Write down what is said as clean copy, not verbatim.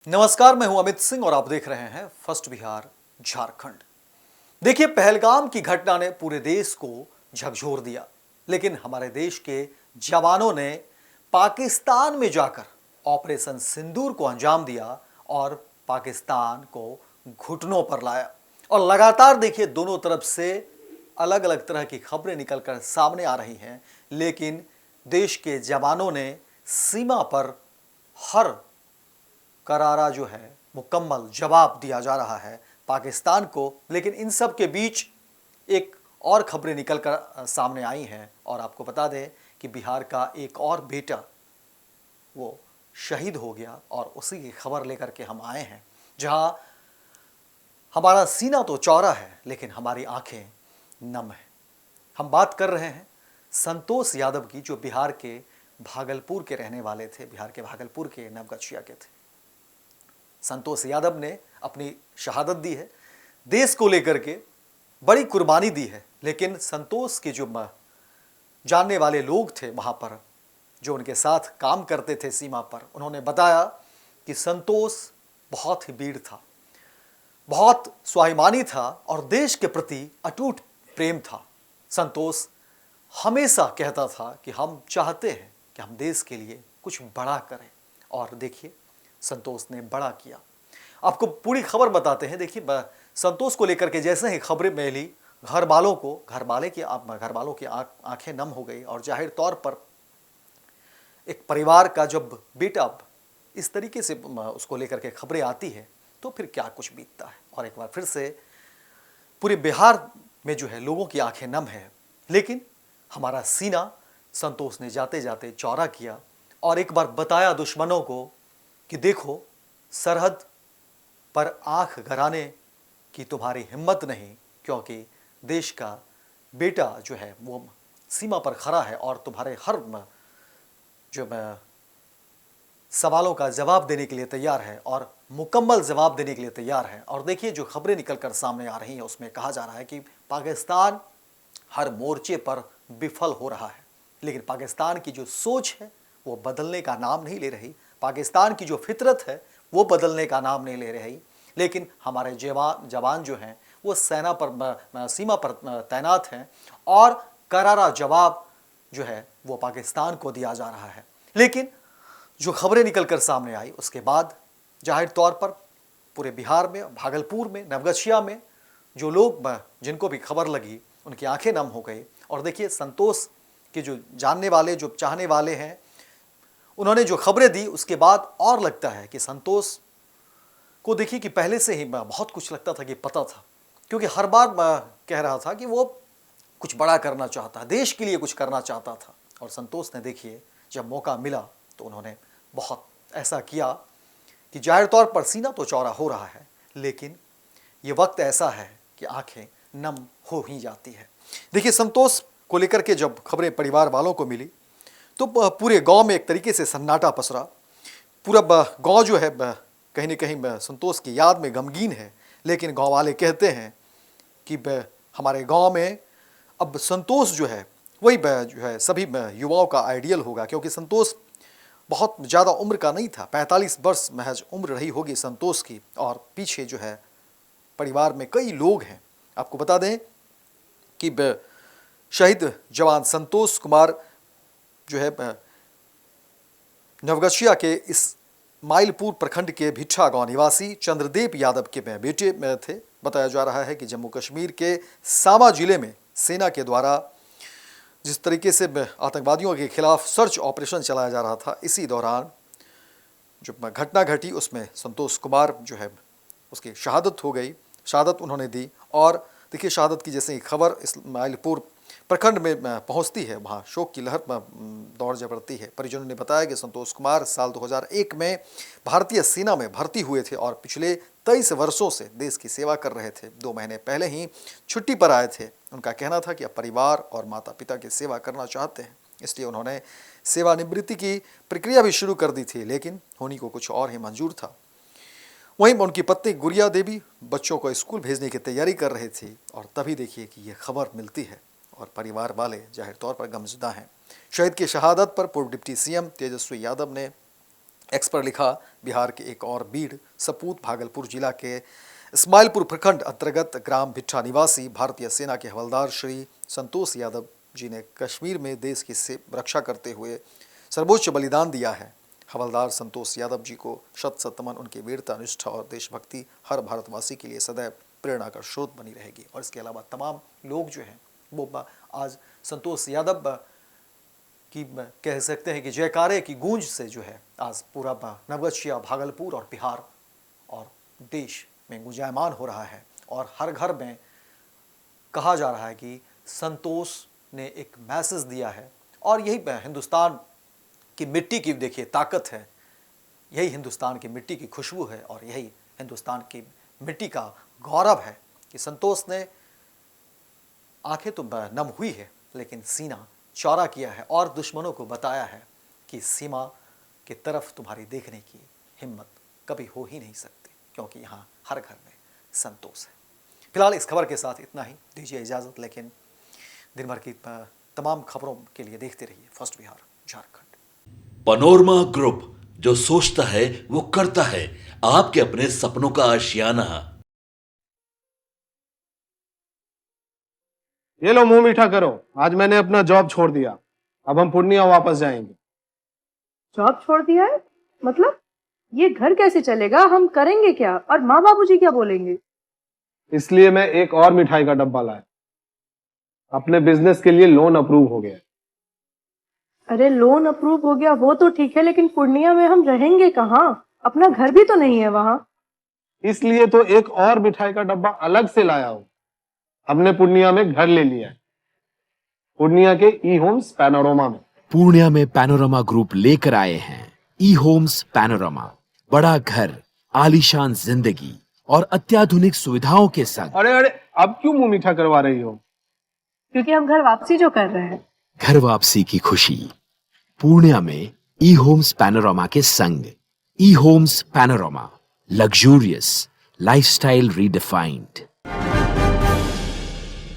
नमस्कार, मैं हूं अमित सिंह और आप देख रहे हैं फर्स्ट बिहार झारखंड। देखिए, पहलगाम की घटना ने पूरे देश को झकझोर दिया, लेकिन हमारे देश के जवानों ने पाकिस्तान में जाकर ऑपरेशन सिंदूर को अंजाम दिया और पाकिस्तान को घुटनों पर लाया। और लगातार देखिए, दोनों तरफ से अलग अलग तरह की खबरें निकलकर सामने आ रही हैं, लेकिन देश के जवानों ने सीमा पर हर करारा जो है मुकम्मल जवाब दिया जा रहा है पाकिस्तान को। लेकिन इन सब के बीच एक और खबरें निकलकर सामने आई हैं और आपको बता दें कि बिहार का एक और बेटा वो शहीद हो गया और उसी की खबर लेकर के हम आए हैं, जहां हमारा सीना तो चौड़ा है लेकिन हमारी आंखें नम हैं। हम बात कर रहे हैं संतोष यादव की, जो बिहार के भागलपुर के रहने वाले थे, बिहार के भागलपुर के नवगछिया के थे। संतोष यादव ने अपनी शहादत दी है, देश को लेकर के बड़ी कुर्बानी दी है। लेकिन संतोष के जो जानने वाले लोग थे वहाँ पर, जो उनके साथ काम करते थे सीमा पर, उन्होंने बताया कि संतोष बहुत ही वीर था, बहुत स्वाभिमानी था और देश के प्रति अटूट प्रेम था। संतोष हमेशा कहता था कि हम चाहते हैं कि हम देश के लिए कुछ बड़ा करें, और देखिए संतोष ने बड़ा किया। आपको पूरी खबर बताते हैं। देखिए, संतोष को लेकर के जैसे ही खबरें मिली, घर वालों की आंखें नम हो गई। और जाहिर तौर पर एक परिवार का जब बेटा इस तरीके से उसको लेकर के खबरें आती है तो फिर क्या कुछ बीतता है। और एक बार फिर से पूरे बिहार में जो है लोगों की आंखें नम है, लेकिन हमारा सीना संतोष ने जाते जाते चौड़ा किया और एक बार बताया दुश्मनों को कि देखो, सरहद पर आंख गराने की तुम्हारी हिम्मत नहीं, क्योंकि देश का बेटा जो है वो सीमा पर खड़ा है और तुम्हारे हर जो सवालों का जवाब देने के लिए तैयार है और मुकम्मल जवाब देने के लिए तैयार है। और देखिए, जो खबरें निकलकर सामने आ रही हैं उसमें कहा जा रहा है कि पाकिस्तान हर मोर्चे पर विफल हो रहा है, लेकिन पाकिस्तान की जो सोच है वो बदलने का नाम नहीं ले रही। पाकिस्तान की जो फितरत है वो बदलने का नाम नहीं ले रही। लेकिन हमारे जवान जो हैं वो सीमा पर तैनात हैं और करारा जवाब जो है वो पाकिस्तान को दिया जा रहा है। लेकिन जो खबरें निकलकर सामने आई उसके बाद जाहिर तौर पर पूरे बिहार में, भागलपुर में, नवगछिया में जो लोग जिनको भी खबर लगी उनकी आंखें नम हो गई। और देखिए, संतोष के जो जानने वाले, जो चाहने वाले हैं, उन्होंने जो खबरें दी उसके बाद और लगता है कि संतोष को देखिए कि पहले से ही बहुत कुछ लगता था कि पता था, क्योंकि हर बार कह रहा था कि वो कुछ बड़ा करना चाहता, देश के लिए कुछ करना चाहता था। और संतोष ने देखिए जब मौका मिला तो उन्होंने बहुत ऐसा किया कि जाहिर तौर पर सीना तो चौड़ा हो रहा है, लेकिन ये वक्त ऐसा है कि आंखें नम हो ही जाती है। देखिए, संतोष को लेकर के जब खबरें परिवार वालों को मिली तो पूरे गांव में एक तरीके से सन्नाटा पसरा। पूरा गांव जो है कहीं न कहीं संतोष की याद में गमगीन है। लेकिन गांव वाले कहते हैं कि हमारे गांव में अब संतोष जो है वही जो है सभी युवाओं का आइडियल होगा, क्योंकि संतोष बहुत ज़्यादा उम्र का नहीं था, 45 वर्ष महज उम्र रही होगी संतोष की। और पीछे जो है परिवार में कई लोग हैं। आपको बता दें कि शहीद जवान संतोष कुमार जो है नवगछिया के इस माइलपुर प्रखंड के भिट्ठा गांव निवासी चंद्रदेव यादव के बेटे थे। बताया जा रहा है कि जम्मू कश्मीर के सामा जिले में सेना के द्वारा जिस तरीके से आतंकवादियों के खिलाफ सर्च ऑपरेशन चलाया जा रहा था, इसी दौरान जो घटना घटी उसमें संतोष कुमार जो है उसकी शहादत हो गई। शहादत उन्होंने दी। और देखिए, शहादत की जैसे ही खबर इस माइलपुर प्रखंड में पहुंचती है, वहाँ शोक की लहर दौड़ जबरती है। परिजनों ने बताया कि संतोष कुमार साल 2001 में भारतीय सेना में भर्ती हुए थे और पिछले 23 वर्षों से देश की सेवा कर रहे थे। 2 महीने पहले ही छुट्टी पर आए थे। उनका कहना था कि अब परिवार और माता पिता की सेवा करना चाहते हैं, इसलिए उन्होंने सेवानिवृत्ति की प्रक्रिया भी शुरू कर दी थी, लेकिन होनी को कुछ और ही मंजूर था। वहीं उनकी पत्नी गुड़िया देवी बच्चों को स्कूल भेजने की तैयारी कर रहे थे और तभी देखिए कि ये खबर मिलती है और परिवार वाले जाहिर तौर पर गमज़दा हैं। शहीद की शहादत पर पूर्व डिप्टी सीएम तेजस्वी यादव ने एक्स पर लिखा, बिहार के एक और बीड़ सपूत भागलपुर जिला के इस्माइलपुर प्रखंड अंतर्गत ग्राम भिट्ठा निवासी भारतीय सेना के हवलदार श्री संतोष यादव जी ने कश्मीर में देश की रक्षा करते हुए सर्वोच्च बलिदान दिया है। हवलदार संतोष यादव जी को शत शत नमन। उनकी वीरता, निष्ठा और देशभक्ति हर भारतवासी के लिए सदैव प्रेरणा का स्रोत बनी रहेगी। और इसके अलावा तमाम लोग जो हैं वो आज संतोष यादव की कह सकते हैं कि जयकारे की गूंज से जो है आज पूरा नवगछिया, भागलपुर और बिहार और देश में गुंजायमान हो रहा है। और हर घर में कहा जा रहा है कि संतोष ने एक मैसेज दिया है। और यही हिंदुस्तान की मिट्टी की देखिए ताकत है, यही हिंदुस्तान की मिट्टी की खुशबू है और यही हिंदुस्तान की मिट्टी का गौरव है कि संतोष ने आंखें तो नम हुई है लेकिन सीना चौड़ा किया है और दुश्मनों को बताया है कि सीमा की तरफ तुम्हारी देखने की हिम्मत कभी हो ही नहीं सकती, क्योंकि यहाँ हर घर में संतोष है। फिलहाल इस खबर के साथ इतना ही, दीजिए इजाज़त। लेकिन दिन भर की तमाम खबरों के लिए देखते रहिए first Bihar Jharkhand. Panorama group, जो सोचता है वो करता है। आपके अपने सपनों का आशियाना। ये लो मुंह मीठा करो, आज मैंने अपना जॉब छोड़ दिया। अब हम पूर्णिया वापस जाएंगे। जॉब छोड़ दिया है? मतलब ये घर कैसे चलेगा? हम करेंगे क्या? और माँ बाबूजी क्या बोलेंगे? इसलिए मैं एक और मिठाई का डब्बा लाया। अपने बिजनेस के लिए लोन अप्रूव हो गया। अरे लोन अप्रूव हो गया वो तो ठीक है, लेकिन पूर्णिया में हम रहेंगे कहाँ? अपना घर भी तो नहीं है वहाँ। इसलिए तो एक और मिठाई का डब्बा अलग से लाया हूँ। हमने पूर्णिया में घर ले लिया है, पूर्णिया के ई होम्स पैनोरमा में। पूर्णिया में पैनोरमा ग्रुप लेकर आए हैं ई होम्स पैनोरमा। बड़ा घर, आलीशान जिंदगी और अत्याधुनिक सुविधाओं के संग। अरे अरे, अब क्यों मुंह मीठा करवा रही हो? क्योंकि हम घर वापसी जो कर रहे हैं। घर वापसी की खुशी पूर्णिया में ई होम्स पैनोरमा के संग। E Homes Panorama, luxurious lifestyle redefined.